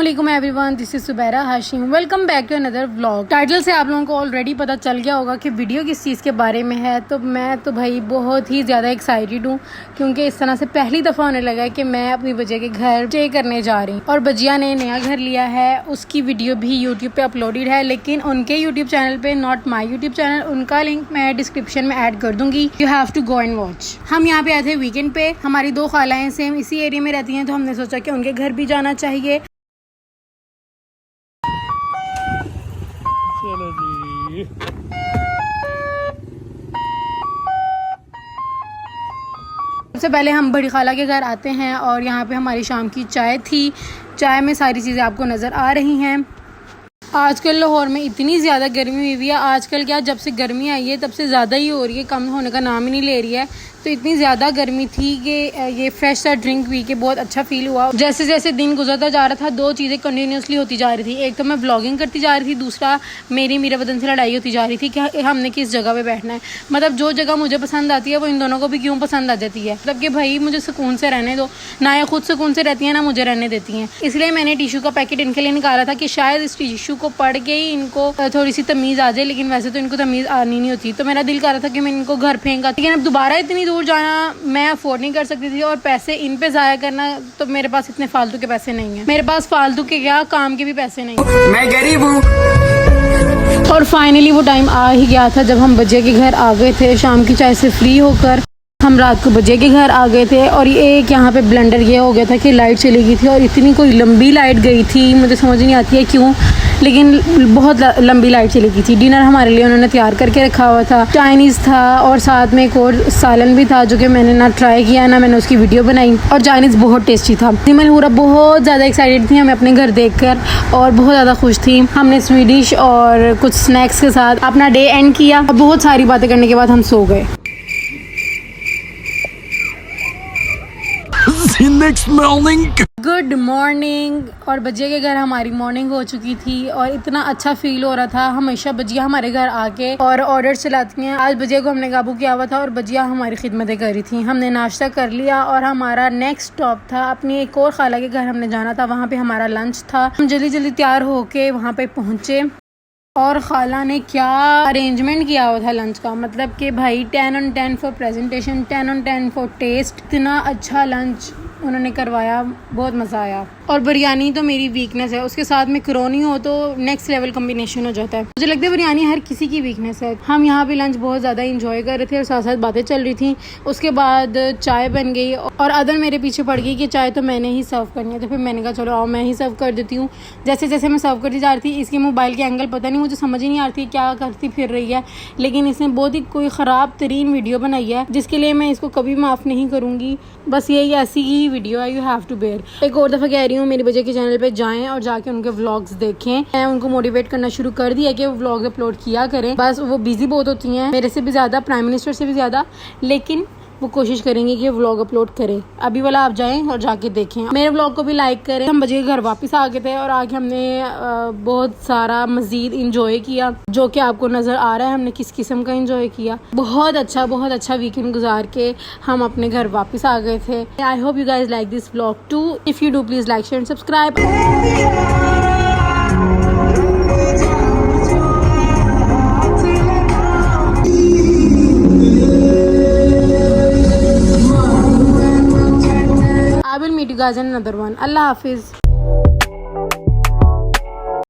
अस्सलामुअलैकुम everyone, this is Subaira Hashim. Welcome back to another vlog. Title से आप लोगों को ऑलरेडी पता चल गया होगा कि वीडियो किस चीज़ के बारे में है। तो मैं तो भाई बहुत ही ज़्यादा एक्साइटेड हूँ क्योंकि इस तरह से पहली दफ़ा होने लगा है कि मैं अपनी बजिया के घर स्टे करने जा रही हूँ। और बजिया ने नया घर लिया है, उसकी वीडियो भी यूट्यूब पे अपलोडेड है, लेकिन उनके यूट्यूब चैनल पे, नॉट माई यूट्यूब चैनल। उनका लिंक मैं डिस्क्रिप्शन में ऐड कर दूंगी, you have to go and watch. हम यहाँ पे आए थे वीकेंड पे। हमारी दो खालाएं सेम इसी एरिया में रहती हैं, तो हमने सोचा कि उनके घर भी जाना चाहिए। चलो जी। सबसे पहले हम बड़ी खाला के घर आते हैं और यहाँ पे हमारी शाम की चाय थी। चाय में सारी चीज़ें आपको नज़र आ रही हैं। आजकल लाहौर में इतनी ज़्यादा गर्मी हुई है। आजकल क्या, जब से गर्मी आई है तब से ज़्यादा ही हो रही है, कम होने का नाम ही नहीं ले रही है। तो इतनी ज़्यादा गर्मी थी कि ये फ्रेश सा ड्रिंक पी के बहुत अच्छा फील हुआ। जैसे जैसे दिन गुजरता जा रहा था, दो चीज़ें कंटिन्यूसली होती जा रही थी। एक तो मैं ब्लॉगिंग करती जा रही थी, दूसरा मेरे बदन से लड़ाई होती जा रही थी कि हमने किस जगह पे बैठना है। मतलब जो जगह मुझे पसंद आती है वो इन दोनों को भी क्यों पसंद आ जाती है। मतलब कि भाई मुझे सुकून से रहने दो, ना ये खुद सुकून से रहती है ना मुझे रहने देती हैं। इसलिए मैंने टिशू का पैकेट इनके लिए निकाला था कि शायद इस टिशू को पढ़ के ही इनको थोड़ी सी तमीज़ आ जाए, लेकिन वैसे तो इनको तमीज़ आनी नहीं होती। तो मेरा दिल कर रहा था कि मैं इनको घर फेंका, लेकिन अब दोबारा इतनी दूर जाना मैं अफोर्ड नहीं कर सकती थी और पैसे इन पे ज़ाया करना, तो मेरे पास इतने फालतू के पैसे नहीं हैं। मेरे पास फालतू के क्या, काम के भी पैसे नहीं हैं। मैं गरीब हूँ। और फाइनली वो टाइम आ ही गया था जब हम बजिया के घर आ गए थे। शाम की चाय से फ्री होकर हम रात को बजिया के घर आ गए थे। और ये एक यहाँ पे ब्लंडर ये हो गया था कि लाइट चली गई थी और इतनी कोई लंबी लाइट गई थी, मुझे समझ नहीं आती है क्यों, लेकिन बहुत लंबी लाइट चली गई थी। डिनर हमारे लिए उन्होंने तैयार करके रखा हुआ था, चाइनीज़ था और साथ में एक और सालन भी था, जो कि मैंने ना ट्राई किया ना मैंने उसकी वीडियो बनाई। और चाइनीज़ बहुत टेस्टी था। पूरा बहुत ज़्यादा एक्साइटेड थी हमें अपने घर देखकर और बहुत ज़्यादा खुश थी। हमने स्वीडिश और कुछ स्नैक्स के साथ अपना डे एंड किया। बहुत सारी बातें करने के बाद हम सो गए। Next morning, good morning. और बजिया के घर हमारी मॉर्निंग हो चुकी थी और इतना अच्छा फील हो रहा था। हमेशा बजिया हमारे घर आके और ऑर्डर चलाती हैं। आज बजिया को हमने काबू किया हुआ था और बजिया हमारी खिदमतें कर रही थी। हमने नाश्ता कर लिया और हमारा नेक्स्ट स्टॉप था अपनी एक और खाला के घर हमने जाना था। वहाँ पे हमारा लंच था। हम जल्दी जल्दी तैयार होके वहाँ पे पहुँचे और खाला ने क्या अरेंजमेंट किया हुआ था लंच का। मतलब कि भाई 10 on 10 for presentation, 10 on 10 for test. इतना अच्छा लंच उन्होंने करवाया, बहुत मज़ा आया। और बिरयानी तो मेरी वीकनेस है, उसके साथ में करोनी हो तो नेक्स्ट लेवल कॉम्बिनेशन हो जाता है। मुझे लगता है बिरयानी हर किसी की वीकनेस है। हम यहाँ पे लंच बहुत ज़्यादा इंजॉय कर रहे थे और साथ साथ बातें चल रही थी। उसके बाद चाय बन गई और अदर मेरे पीछे पड़ गई कि चाय तो मैंने ही सर्व करनी है। तो फिर मैंने कहा चलो आओ मैं ही सर्व कर देती हूँ। जैसे जैसे मैं सर्व करती जा रही थी, इसके मोबाइल के एंगल पता नहीं, मुझे समझ ही नहीं आ रही थी क्या करती फिर रही है, लेकिन इसने बहुत ही कोई ख़राब तरीन वीडियो बनाई है जिसके लिए मैं इसको कभी माफ़ नहीं करूँगी। बस यही ऐसी ही वीडियो है, यू हैव टू बेयर। एक और दफ़ा कह रही हूँ, मेरी बजिया के चैनल पे जाएं और जाके उनके व्लॉग्स देखें। मैं उनको मोटिवेट करना शुरू कर दिया कि वो व्लॉग अपलोड किया करें। बस वो बिजी बहुत होती हैं, मेरे से भी ज़्यादा, प्राइम मिनिस्टर से भी ज़्यादा, लेकिन वो कोशिश करेंगे कि व्लॉग अपलोड करें। अभी वाला आप जाएं और जाके देखें, मेरे व्लॉग को भी लाइक करें। हम बजिया के घर वापस आ गए थे और आगे हमने बहुत सारा मज़ीद इंजॉय किया, जो कि आपको नज़र आ रहा है हमने किस किस्म का इंजॉय किया। बहुत अच्छा वीकेंड गुजार के हम अपने घर वापस आ गए थे। I hope you guys like this vlog too. If you do please like, share and subscribe. I will meet you guys in another one. Allah Hafiz.